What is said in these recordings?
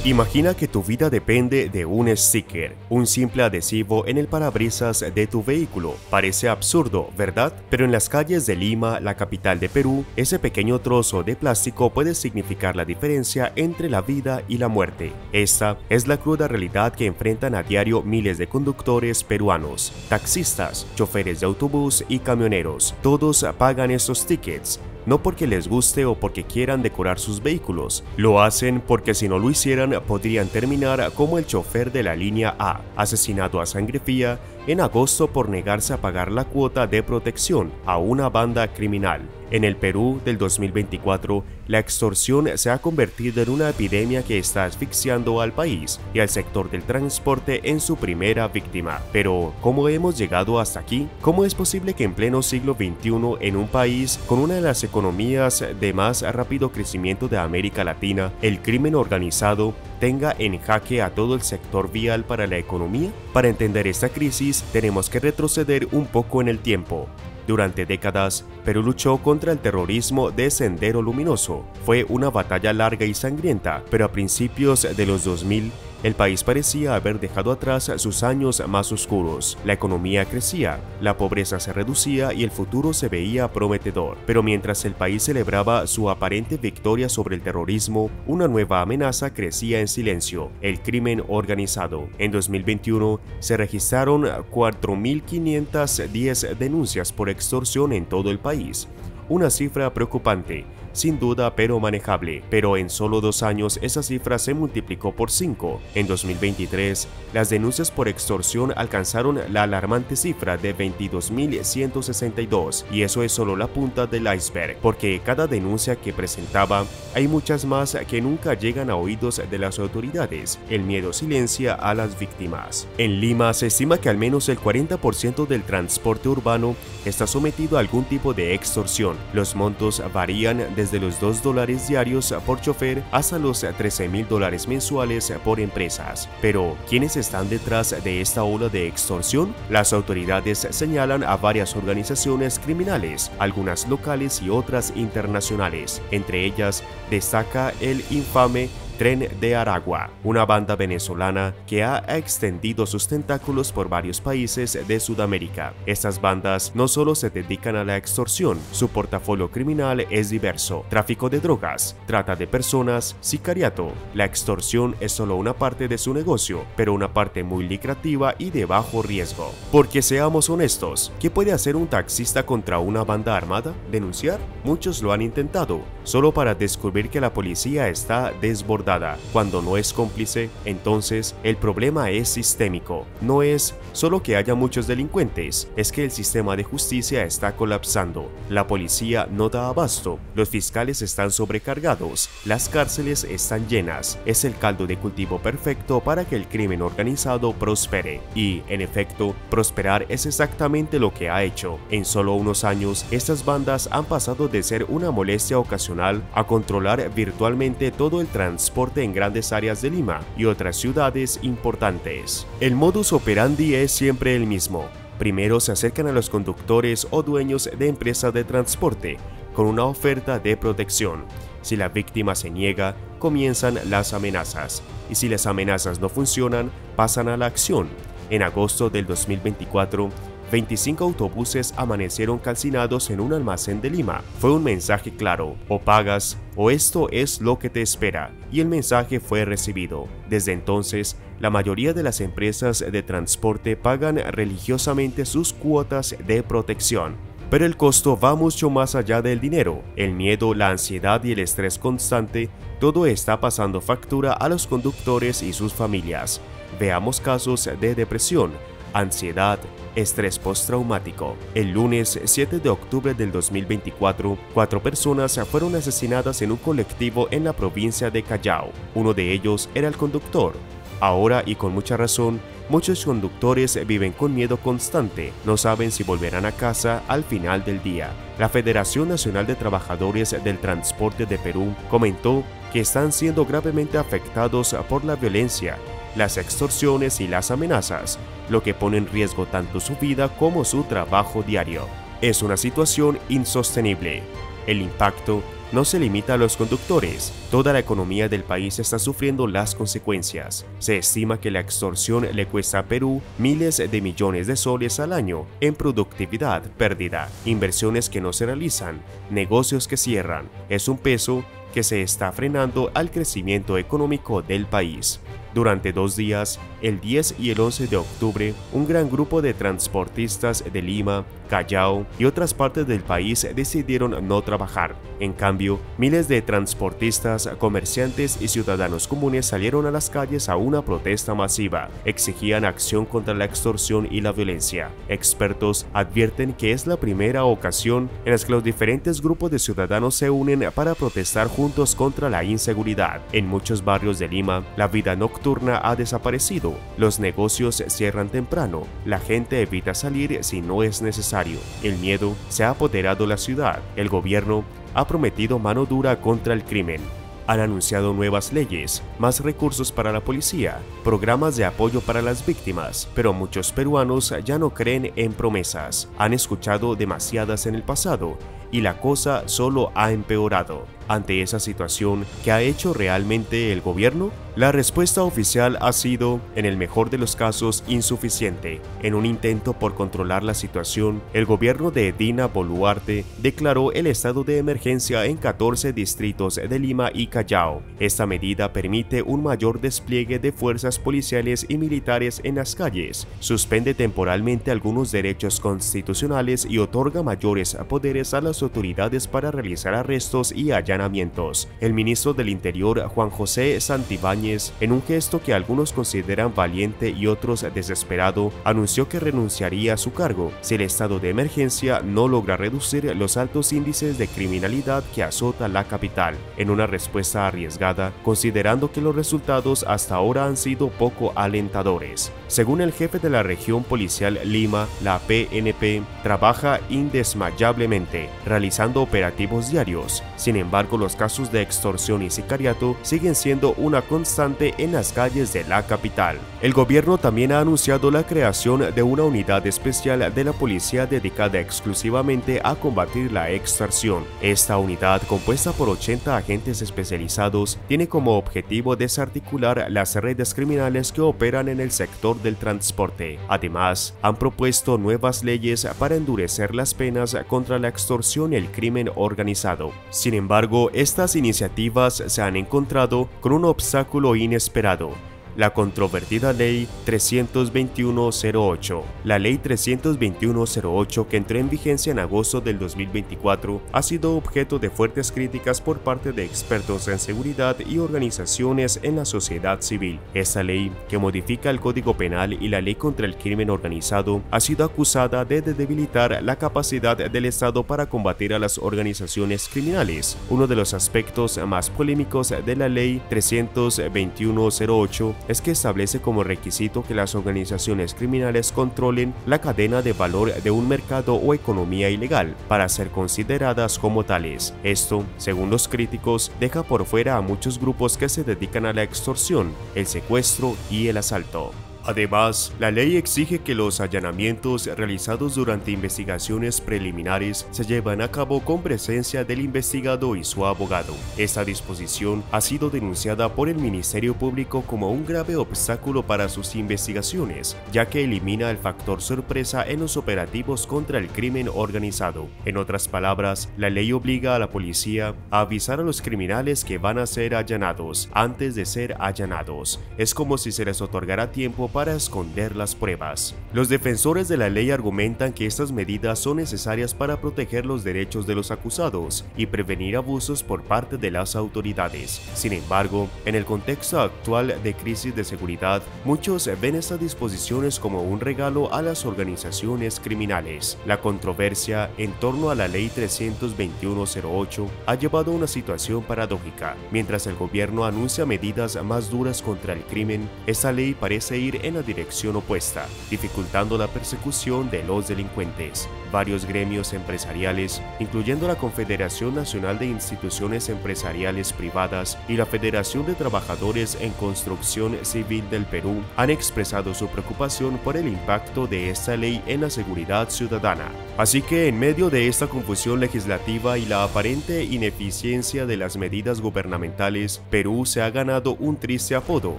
Imagina que tu vida depende de un sticker, un simple adhesivo en el parabrisas de tu vehículo. Parece absurdo, ¿verdad? Pero en las calles de Lima, la capital de Perú, ese pequeño trozo de plástico puede significar la diferencia entre la vida y la muerte. Esta es la cruda realidad que enfrentan a diario miles de conductores peruanos, taxistas, choferes de autobús y camioneros. Todos pagan estos tickets, no porque les guste o porque quieran decorar sus vehículos. Lo hacen porque si no lo hicieran podrían terminar como el chofer de la línea A, asesinado a sangre fría en agosto por negarse a pagar la cuota de protección a una banda criminal. En el Perú del 2024, la extorsión se ha convertido en una epidemia que está asfixiando al país y al sector del transporte en su primera víctima. Pero, ¿cómo hemos llegado hasta aquí? ¿Cómo es posible que en pleno siglo XXI, en un país con una de las economías de más rápido crecimiento de América Latina, el crimen organizado tenga en jaque a todo el sector vial para la economía? Para entender esta crisis, tenemos que retroceder un poco en el tiempo. Durante décadas, Perú luchó contra el terrorismo de Sendero Luminoso. Fue una batalla larga y sangrienta, pero a principios de los 2000, el país parecía haber dejado atrás sus años más oscuros. La economía crecía, la pobreza se reducía y el futuro se veía prometedor. Pero mientras el país celebraba su aparente victoria sobre el terrorismo, una nueva amenaza crecía en silencio: el crimen organizado. En 2021 se registraron 4.510 denuncias por extorsión en todo el país. Una cifra preocupante, sin duda, pero manejable. Pero en solo 2 años esa cifra se multiplicó por 5. En 2023, las denuncias por extorsión alcanzaron la alarmante cifra de 22.162, y eso es solo la punta del iceberg, porque cada denuncia que presentaba, hay muchas más que nunca llegan a oídos de las autoridades. El miedo silencia a las víctimas. En Lima se estima que al menos el 40% del transporte urbano está sometido a algún tipo de extorsión. Los montos varían desde los $2 diarios por chofer hasta los $13.000 mensuales por empresas. Pero, ¿quiénes están detrás de esta ola de extorsión? Las autoridades señalan a varias organizaciones criminales, algunas locales y otras internacionales. Entre ellas, destaca el infame Tren de Aragua, una banda venezolana que ha extendido sus tentáculos por varios países de Sudamérica. Estas bandas no solo se dedican a la extorsión, su portafolio criminal es diverso: tráfico de drogas, trata de personas, sicariato. La extorsión es solo una parte de su negocio, pero una parte muy lucrativa y de bajo riesgo. Porque seamos honestos, ¿qué puede hacer un taxista contra una banda armada? ¿Denunciar? Muchos lo han intentado, solo para descubrir que la policía está desbordada. Cuando no es cómplice, entonces el problema es sistémico. No es solo que haya muchos delincuentes, es que el sistema de justicia está colapsando. La policía no da abasto, los fiscales están sobrecargados, las cárceles están llenas. Es el caldo de cultivo perfecto para que el crimen organizado prospere. Y, en efecto, prosperar es exactamente lo que ha hecho. En solo unos años, estas bandas han pasado de ser una molestia ocasional a controlar virtualmente todo el transporte en grandes áreas de Lima y otras ciudades importantes. El modus operandi es siempre el mismo. Primero se acercan a los conductores o dueños de empresas de transporte con una oferta de protección. Si la víctima se niega, comienzan las amenazas, y si las amenazas no funcionan, pasan a la acción. En agosto del 2024, 25 autobuses amanecieron calcinados en un almacén de Lima. Fue un mensaje claro: o pagas o esto es lo que te espera, y el mensaje fue recibido. Desde entonces, la mayoría de las empresas de transporte pagan religiosamente sus cuotas de protección. Pero el costo va mucho más allá del dinero. El miedo, la ansiedad y el estrés constante, todo está pasando factura a los conductores y sus familias. Veamos casos de depresión, ansiedad, estrés postraumático. El lunes 7 de octubre del 2024, 4 personas fueron asesinadas en un colectivo en la provincia de Callao. Uno de ellos era el conductor. Ahora, y con mucha razón, muchos conductores viven con miedo constante, no saben si volverán a casa al final del día. La Federación Nacional de Trabajadores del Transporte de Perú comentó que están siendo gravemente afectados por la violencia, las extorsiones y las amenazas, lo que pone en riesgo tanto su vida como su trabajo diario. Es una situación insostenible. El impacto no se limita a los conductores. Toda la economía del país está sufriendo las consecuencias. Se estima que la extorsión le cuesta a Perú miles de millones de soles al año en productividad perdida, inversiones que no se realizan, negocios que cierran. Es un peso que se está frenando al crecimiento económico del país. Durante 2 días, el 10 y el 11 de octubre, un gran grupo de transportistas de Lima, Callao y otras partes del país decidieron no trabajar. En cambio, miles de transportistas, comerciantes y ciudadanos comunes salieron a las calles a una protesta masiva. Exigían acción contra la extorsión y la violencia. Expertos advierten que es la primera ocasión en la que los diferentes grupos de ciudadanos se unen para protestar juntos contra la inseguridad. En muchos barrios de Lima, la vida nocturna ha desaparecido. Los negocios cierran temprano. La gente evita salir si no es necesario. El miedo se ha apoderado de la ciudad. El gobierno ha prometido mano dura contra el crimen. Han anunciado nuevas leyes, más recursos para la policía, programas de apoyo para las víctimas, pero muchos peruanos ya no creen en promesas. Han escuchado demasiadas en el pasado y la cosa solo ha empeorado. Ante esa situación, ¿qué ha hecho realmente el gobierno? La respuesta oficial ha sido, en el mejor de los casos, insuficiente. En un intento por controlar la situación, el gobierno de Dina Boluarte declaró el estado de emergencia en 14 distritos de Lima y Callao. Esta medida permite un mayor despliegue de fuerzas policiales y militares en las calles, suspende temporalmente algunos derechos constitucionales y otorga mayores poderes a las autoridades para realizar arrestos y allanamientos. El ministro del Interior, Juan José Santibáñez, en un gesto que algunos consideran valiente y otros desesperado, anunció que renunciaría a su cargo si el estado de emergencia no logra reducir los altos índices de criminalidad que azota la capital, en una respuesta arriesgada, considerando que los resultados hasta ahora han sido poco alentadores. Según el jefe de la región policial Lima, la PNP trabaja indesmayablemente, realizando operativos diarios. Sin embargo, los casos de extorsión y sicariato siguen siendo una constante en las calles de la capital. El gobierno también ha anunciado la creación de una unidad especial de la policía dedicada exclusivamente a combatir la extorsión. Esta unidad, compuesta por 80 agentes especializados, tiene como objetivo desarticular las redes criminales que operan en el sector del transporte. Además, han propuesto nuevas leyes para endurecer las penas contra la extorsión y el crimen organizado. Sin embargo, estas iniciativas se han encontrado con un obstáculo inesperado: la controvertida Ley 32108. La Ley 32108, que entró en vigencia en agosto del 2024, ha sido objeto de fuertes críticas por parte de expertos en seguridad y organizaciones en la sociedad civil. Esta ley, que modifica el Código Penal y la Ley contra el Crimen Organizado, ha sido acusada de debilitar la capacidad del Estado para combatir a las organizaciones criminales. Uno de los aspectos más polémicos de la Ley 32108 es que establece como requisito que las organizaciones criminales controlen la cadena de valor de un mercado o economía ilegal para ser consideradas como tales. Esto, según los críticos, deja por fuera a muchos grupos que se dedican a la extorsión, el secuestro y el asalto. Además, la ley exige que los allanamientos realizados durante investigaciones preliminares se lleven a cabo con presencia del investigado y su abogado. Esta disposición ha sido denunciada por el Ministerio Público como un grave obstáculo para sus investigaciones, ya que elimina el factor sorpresa en los operativos contra el crimen organizado. En otras palabras, la ley obliga a la policía a avisar a los criminales que van a ser allanados antes de ser allanados. Es como si se les otorgara tiempo para esconder las pruebas. Los defensores de la ley argumentan que estas medidas son necesarias para proteger los derechos de los acusados y prevenir abusos por parte de las autoridades. Sin embargo, en el contexto actual de crisis de seguridad, muchos ven estas disposiciones como un regalo a las organizaciones criminales. La controversia en torno a la ley 32108 ha llevado a una situación paradójica. Mientras el gobierno anuncia medidas más duras contra el crimen, esta ley parece ir en la dirección opuesta, dificultando la persecución de los delincuentes. Varios gremios empresariales, incluyendo la Confederación Nacional de Instituciones Empresariales Privadas y la Federación de Trabajadores en Construcción Civil del Perú, han expresado su preocupación por el impacto de esta ley en la seguridad ciudadana. Así que en medio de esta confusión legislativa y la aparente ineficiencia de las medidas gubernamentales, Perú se ha ganado un triste apodo: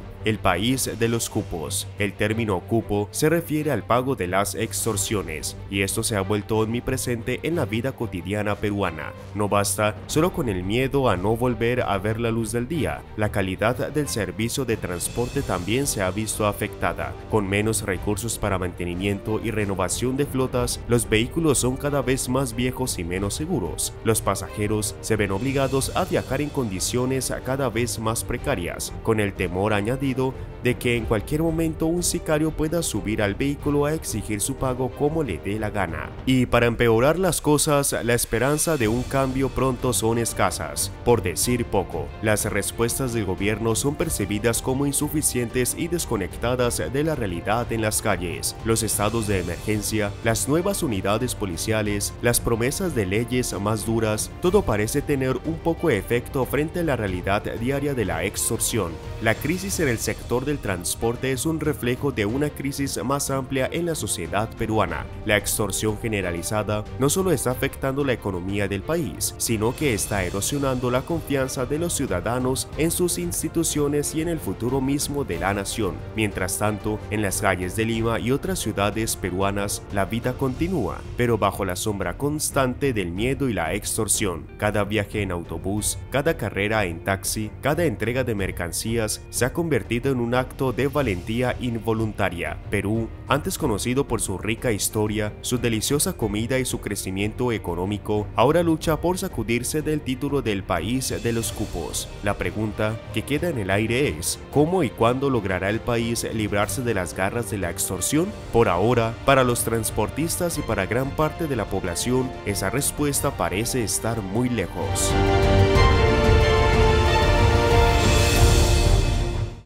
el país de los cupos. El término cupo se refiere al pago de las extorsiones, y esto se ha vuelto omnipresente en la vida cotidiana peruana. No basta solo con el miedo a no volver a ver la luz del día, la calidad del servicio de transporte también se ha visto afectada. Con menos recursos para mantenimiento y renovación de flotas, los vehículos son cada vez más viejos y menos seguros. Los pasajeros se ven obligados a viajar en condiciones cada vez más precarias, con el temor añadido de que en cualquier momento un sicario pueda subir al vehículo a exigir su pago como le dé la gana. Y para empeorar las cosas, la esperanza de un cambio pronto son escasas, por decir poco. Las respuestas del gobierno son percibidas como insuficientes y desconectadas de la realidad en las calles. Los estados de emergencia, las nuevas unidades policiales, las promesas de leyes más duras, todo parece tener un poco efecto frente a la realidad diaria de la extorsión. La crisis en el sector del transporte es un reflejo de una crisis más amplia en la sociedad peruana. La extorsión generalizada no solo está afectando la economía del país, sino que está erosionando la confianza de los ciudadanos en sus instituciones y en el futuro mismo de la nación. Mientras tanto, en las calles de Lima y otras ciudades peruanas, la vida continúa, pero bajo la sombra constante del miedo y la extorsión. Cada viaje en autobús, cada carrera en taxi, cada entrega de mercancías se ha convertido en un acto de valentía involuntaria. Perú, antes conocido por su rica historia, su deliciosa comida y su crecimiento económico, ahora lucha por sacudirse del título del país de los cupos. La pregunta que queda en el aire es: ¿cómo y cuándo logrará el país librarse de las garras de la extorsión? Por ahora, para los transportistas y para gran parte de la población, esa respuesta parece estar muy lejos.